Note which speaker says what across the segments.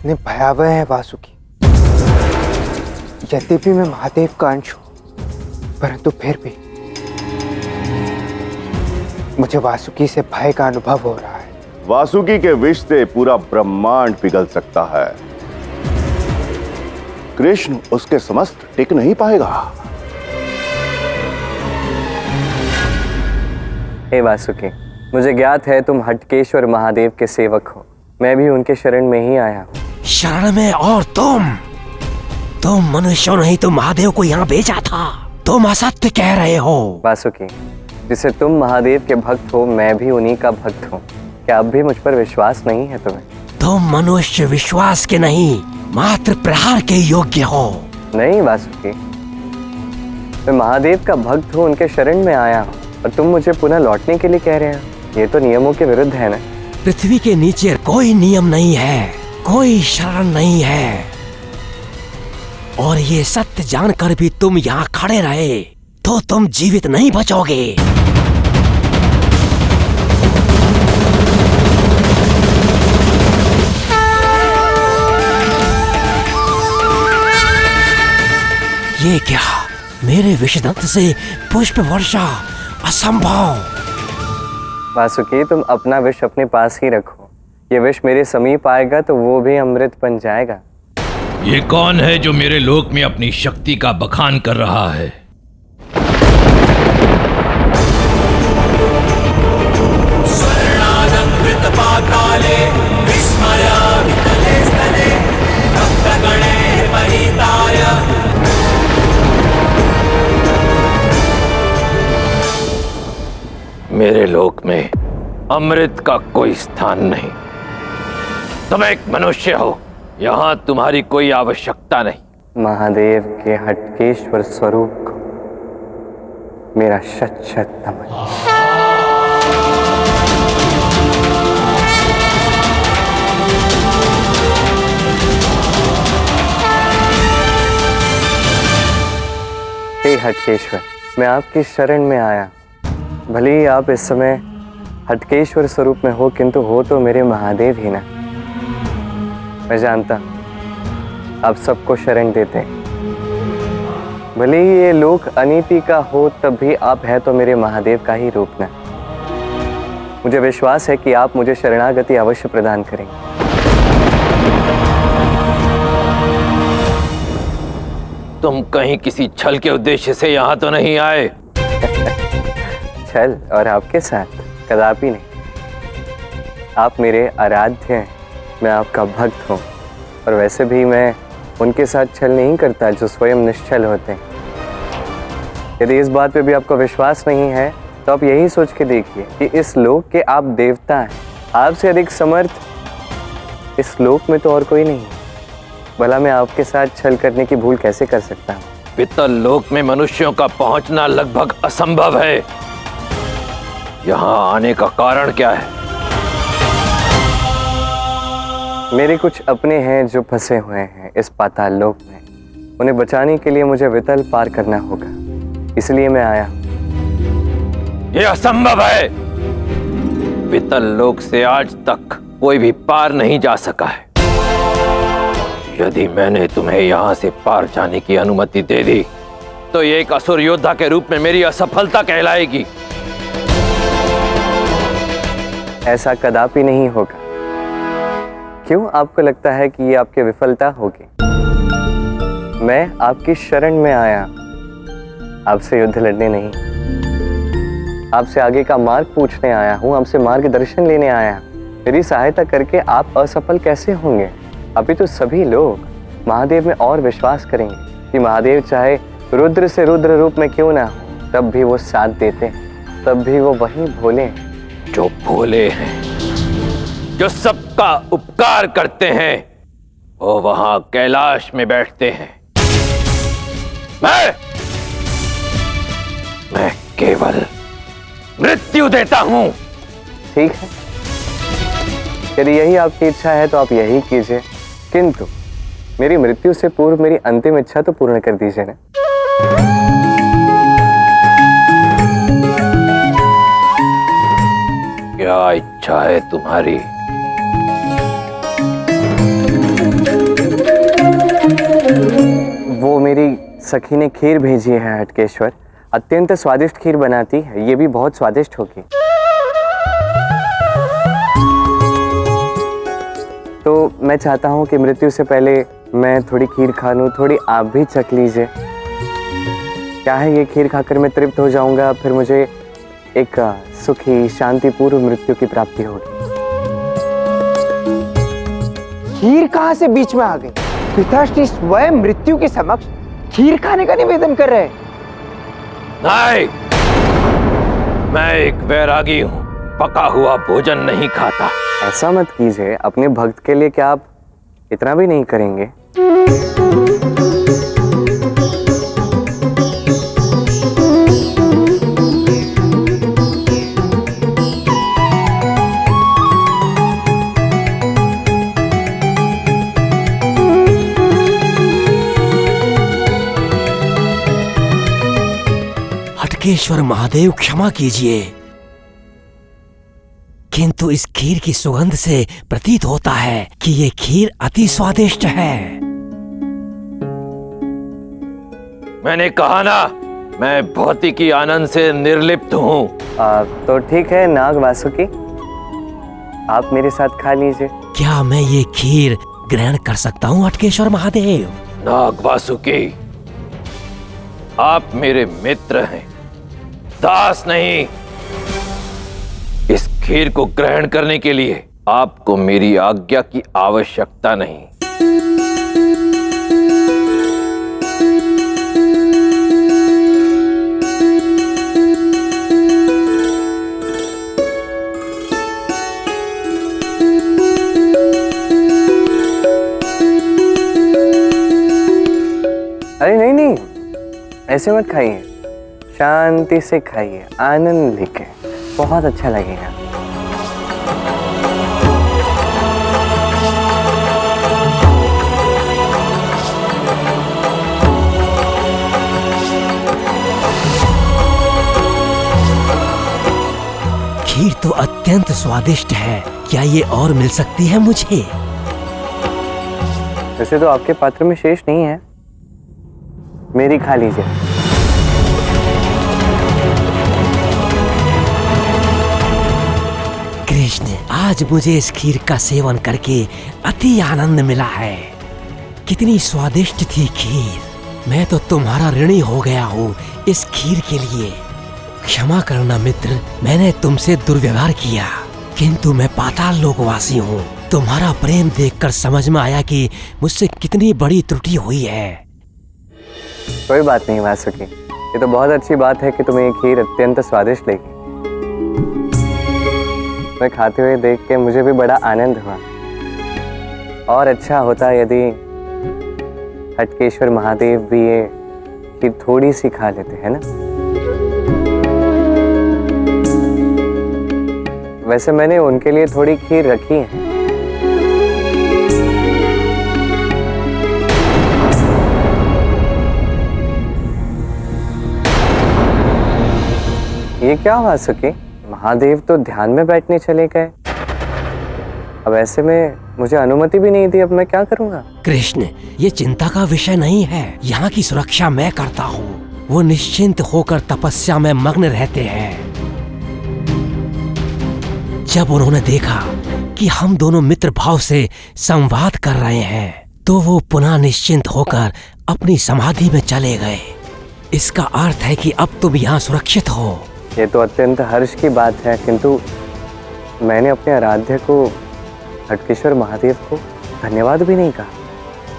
Speaker 1: कितने भयावह है वासुकी। यद्यपि मैं महादेव का अंश हूं, परंतु फिर भी मुझे वासुकी से भय का अनुभव हो रहा है।
Speaker 2: वासुकी के विष से पूरा ब्रह्मांड पिघल सकता है। कृष्ण उसके समस्त टिक नहीं पाएगा।
Speaker 3: हे वासुकी, मुझे ज्ञात है तुम हटकेश्वर महादेव के सेवक हो। मैं भी उनके शरण में ही आया हूँ।
Speaker 4: शरण में? और तुम मनुष्यों ने ही तो महादेव को यहाँ भेजा था। तुम असत्य कह रहे हो।
Speaker 3: वासुकी, जिसे तुम महादेव के भक्त हो, मैं भी उन्हीं का भक्त हूँ। क्या अब भी मुझ पर विश्वास नहीं है तुम्हें?
Speaker 4: तुम मनुष्य विश्वास के नहीं, मात्र प्रहार के योग्य हो।
Speaker 3: नहीं वासुकी, मैं महादेव का भक्त हूँ, उनके शरण में आया हूँ, और तुम मुझे पुनः लौटने के लिए कह रहे हो। ये तो नियमों के विरुद्ध है ना।
Speaker 4: पृथ्वी के नीचे कोई नियम नहीं है, कोई शरण नहीं है। और ये सत्य जानकर भी तुम यहाँ खड़े रहे तो तुम जीवित नहीं बचोगे। ये क्या? मेरे विषदंत से पुष्प वर्षा? असंभव।
Speaker 3: वासुकी, तुम अपना विष अपने पास ही रखो। ये विष मेरे समीप आएगा तो वो भी अमृत बन जाएगा।
Speaker 5: ये कौन है जो मेरे लोक में अपनी शक्ति का बखान कर रहा है? मेरे लोक में अमृत का कोई स्थान नहीं। तुम एक मनुष्य हो, यहाँ तुम्हारी कोई आवश्यकता नहीं।
Speaker 3: महादेव के हटकेश्वर स्वरूप को मेरा शत शत नमन। हे हटकेश्वर, मैं आपकी शरण में आया। भले ही आप इस समय हटकेश्वर स्वरूप में हो, किंतु हो तो मेरे महादेव ही ना। मैं जानता आप सबको शरण देते हैं। भले ही ये लोक अनीति का हो, तब भी आप है तो मेरे महादेव का ही रूप ना। मुझे विश्वास है कि आप मुझे शरणागति अवश्य प्रदान करेंगे।
Speaker 5: तुम कहीं किसी छल के उद्देश्य से यहाँ तो नहीं आए?
Speaker 3: छल और आपके साथ कदापि नहीं। आप मेरे आराध्य हैं, मैं आपका भक्त हूँ, और वैसे भी मैं उनके साथ छल नहीं करता जो स्वयं निश्चल होते हैं। यदि इस बात पे भी आपको विश्वास नहीं है तो आप यही सोच के देखिए कि इस लोक के आप देवता हैं। आपसे अधिक समर्थ इस लोक में तो और कोई नहीं है। भला मैं आपके साथ छल करने की भूल कैसे कर सकता हूँ?
Speaker 5: पितल लोक में मनुष्यों का पहुंचना लगभग असंभव है। यहाँ आने का कारण क्या है?
Speaker 3: मेरे कुछ अपने हैं जो फंसे हुए हैं इस पाताल लोक में। उन्हें बचाने के लिए मुझे वितल पार करना होगा, इसलिए मैं आया।
Speaker 5: ये असंभव है। पितल लोक से आज तक कोई भी पार नहीं जा सका है। यदि मैंने तुम्हें यहाँ से पार जाने की अनुमति दे दी तो ये एक असुर योद्धा के रूप में मेरी असफलता कहलाएगी।
Speaker 3: ऐसा कदापि नहीं होगा। क्यों आपको लगता है कि ये आपकी विफलता होगी? मैं आपकी शरण में आया, आपसे युद्ध लड़ने नहीं। आपसे आगे का मार्ग पूछने आया हूँ, आपसे मार्गदर्शन लेने आया। मेरी सहायता करके आप असफल कैसे होंगे? अभी तो सभी लोग महादेव में और विश्वास करेंगे कि महादेव चाहे रुद्र से रुद्र रूप में क्यों ना हो, तब भी वो साथ देते हैं, तब भी वो वही भोले हैं।
Speaker 5: जो भोले हैं, जो सबका उपकार करते हैं, वो वहां कैलाश में बैठते हैं। मैं केवल मृत्यु देता हूं।
Speaker 3: ठीक है, यदि यही आपकी इच्छा है तो आप यही कीजिए, किंतु मेरी मृत्यु से पूर्व मेरी अंतिम इच्छा तो पूर्ण कर दीजिए ना।
Speaker 5: क्या इच्छा है तुम्हारी?
Speaker 3: सखी ने खीर भेजी है हटकेश्वर। अत्यंत स्वादिष्ट खीर बनाती है, ये भी बहुत स्वादिष्ट होगी। तो मैं चाहता हूँ कि मृत्यु से पहले मैं थोड़ी खीर खा लूँ, थोड़ी आप भी चख लीजिए। क्या है, ये खीर खाकर मैं तृप्त हो जाऊंगा, फिर मुझे एक सुखी शांतिपूर्ण मृत्यु की प्राप्ति होगी।
Speaker 1: खीर कहां से बीच में आ गई? पिताश्री स्वयं मृत्यु के समक्ष खीर खाने का निवेदन कर रहे हैं।
Speaker 5: नहीं, मैं एक वैरागी हूं, पका हुआ भोजन नहीं खाता।
Speaker 3: ऐसा मत कीजिए, अपने भक्त के लिए क्या आप इतना भी नहीं करेंगे?
Speaker 4: हटकेश्वर महादेव, क्षमा कीजिए, किंतु इस खीर की सुगंध से प्रतीत होता है कि ये खीर अति स्वादिष्ट है।
Speaker 5: मैंने कहा ना, मैं भौतिकी आनंद से निर्लिप्त हूं।
Speaker 3: तो ठीक है नाग वासुकी, आप मेरे साथ खा लीजिए।
Speaker 4: क्या मैं ये खीर ग्रहण कर सकता हूँ हटकेश्वर महादेव?
Speaker 5: नाग वासुकी, आप मेरे मित्र हैं, दास नहीं। इस खीर को ग्रहण करने के लिए आपको मेरी आज्ञा की आवश्यकता नहीं।
Speaker 3: अरे नहीं नहीं, ऐसे मत खाइए, शांति से खाइए, आनंद लेके, बहुत अच्छा लगेगा।
Speaker 4: खीर तो अत्यंत स्वादिष्ट है, क्या ये और मिल सकती है मुझे?
Speaker 3: वैसे तो आपके पात्र में शेष नहीं है, मेरी खा लीजिए।
Speaker 4: कृष्ण, आज मुझे इस खीर का सेवन करके अति आनंद मिला है। कितनी स्वादिष्ट थी खीर। मैं तो तुम्हारा ऋणी हो गया हूँ इस खीर के लिए। क्षमा करना मित्र, मैंने तुमसे दुर्व्यवहार किया, किंतु मैं पाताल लोकवासी हूँ। तुम्हारा प्रेम देखकर समझ में आया कि मुझसे कितनी बड़ी त्रुटि हुई है।
Speaker 3: कोई बात नहीं वासुकी, ये तो बहुत अच्छी बात है कि तुम्हें ये खीर अत्यंत स्वादिष्ट लगी। मैं खाते हुए देख के मुझे भी बड़ा आनंद हुआ। और अच्छा होता यदि हटकेश्वर महादेव भी ये खीर थोड़ी सी खा लेते, है ना? वैसे मैंने उनके लिए थोड़ी खीर रखी है। ये क्या हुआ सके? महादेव तो ध्यान में बैठने चले गए। अब ऐसे में मुझे अनुमति भी नहीं दी, अब मैं क्या करूंगा?
Speaker 4: कृष्ण, ये चिंता का विषय नहीं है। यहाँ की सुरक्षा मैं करता हूँ। वो निश्चिंत होकर तपस्या में मग्न रहते हैं। जब उन्होंने देखा कि हम दोनों मित्र भाव से संवाद कर रहे हैं, तो वो पुनः निश्चिंत होकर अपनी समाधि में चले गए। इसका अर्थ है कि अब तुम यहाँ सुरक्षित हो।
Speaker 3: ये तो अत्यंत हर्ष की बात है, किंतु मैंने अपने आराध्य को, हटकेश्वर महादेव को धन्यवाद भी नहीं कहा।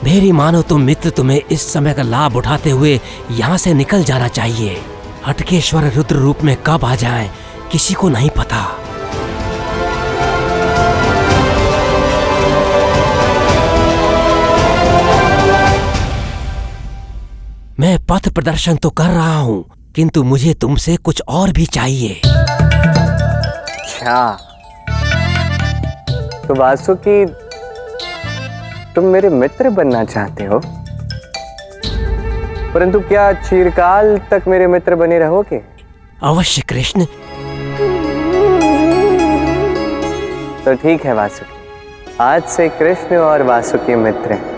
Speaker 4: मेरी मानो तो मित्र, तुम्हें इस समय का लाभ उठाते हुए यहाँ से निकल जाना चाहिए। हटकेश्वर रुद्र रूप में कब आ जाएं, किसी को नहीं पता। मैं पथ प्रदर्शन तो कर रहा हूँ, किंतु मुझे तुमसे कुछ और भी चाहिए।
Speaker 3: अच्छा, तो वासुकी, तुम मेरे मित्र बनना चाहते हो, परंतु क्या चिरकाल तक मेरे मित्र बने रहोगे?
Speaker 4: अवश्य कृष्ण।
Speaker 3: तो ठीक है वासुकी, आज से कृष्ण और वासुकी मित्र हैं।